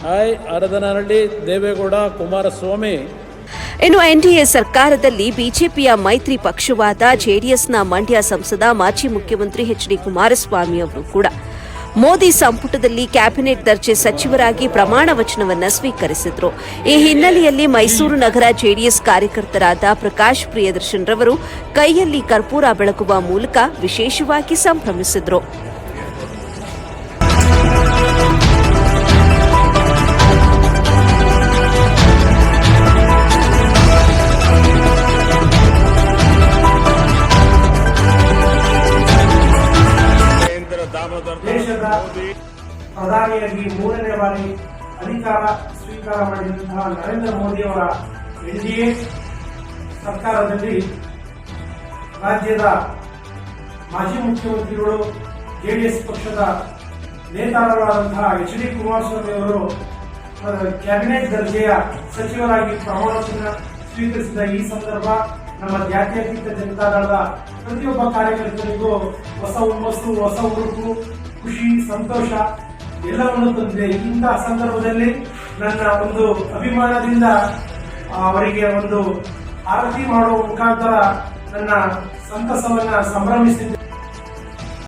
ಹರದನಹಳ್ಳಿ ದೇವೇಗೌಡ ಕುಮಾರಸ್ವಾಮಿ. ಇನ್ನು ಎನ್ಡಿಎ ಸರ್ಕಾರದಲ್ಲಿ ಬಿಜೆಪಿಯ ಮೈತ್ರಿ ಪಕ್ಷವಾದ ಜೆಡಿಎಸ್ನ ಮಂಡ್ಯ ಸಂಸದ ಮಾಜಿ ಮುಖ್ಯಮಂತ್ರಿ ಎಚ್ಡಿ ಕುಮಾರಸ್ವಾಮಿ ಅವರು ಕೂಡ ಮೋದಿ ಸಂಪುಟದಲ್ಲಿ ಕ್ಯಾಬಿನೆಟ್ ದರ್ಜೆ ಸಚಿವರಾಗಿ ಪ್ರಮಾಣ ವಚನವನ್ನು ಸ್ವೀಕರಿಸಿದರು. ಈ ಹಿನ್ನೆಲೆಯಲ್ಲಿ ಮೈಸೂರು ನಗರ ಜೆಡಿಎಸ್ ಕಾರ್ಯಕರ್ತರಾದ ಪ್ರಕಾಶ್ ಪ್ರಿಯದರ್ಶನ್ ರವರು ಕೈಯಲ್ಲಿ ಕರ್ಪೂರ ಬೆಳಗುವ ಮೂಲಕ ವಿಶೇಷವಾಗಿ ಸಂಭ್ರಮಿಸಿದರು. ದೇಶದ ಪ್ರಧಾನಿಯಾಗಿ 3ನೇ ಬಾರಿ ಅಧಿಕಾರ ಸ್ವೀಕಾರ ಮಾಡಿದಂತಹ ನರೇಂದ್ರ ಮೋದಿಯವರ ಎನ್ಡಿಎ ಸರ್ಕಾರದಲ್ಲಿ ರಾಜ್ಯದ ಮಾಜಿ ಮುಖ್ಯಮಂತ್ರಿಗಳು ಜೆಡಿಎಸ್ ಪಕ್ಷದ ನೇತಾರರಾದಂತಹ ಎಚ್ಡಿ ಕುಮಾರಸ್ವಾಮಿ ಅವರು ಕ್ಯಾಬಿನೆಟ್ ದರ್ಜೆಯ ಸಚಿವರಾಗಿ ಪ್ರಮಾಣವಚನ ಸ್ವೀಕರಿಸಿದ ಈ ಸಂದರ್ಭ ನಮ್ಮ ಜಾತ್ಯತೀತ ಜನತಾದಳದ ಪ್ರತಿಯೊಬ್ಬ ಕಾರ್ಯಕರ್ತರಿಗೂ ಹೊಸ ಹುಮ್ಮಸ್ಸು, ಹೊಸ ಹುರುಪು, ಖುಷಿ, ಸಂತೋಷ ಎಲ್ಲವನ್ನು ತಂದಿದೆ. ಇಂತಹ ಸಂದರ್ಭದಲ್ಲಿ ನನ್ನ ಒಂದು ಅಭಿಮಾನದಿಂದ ಅವರಿಗೆ ಒಂದು ಆರತಿ ಮಾಡುವ ಮುಖಾಂತರ ನನ್ನ ಸಂತಸವನ್ನ ಸಂಭ್ರಮಿಸಿದ್ದೇನೆ.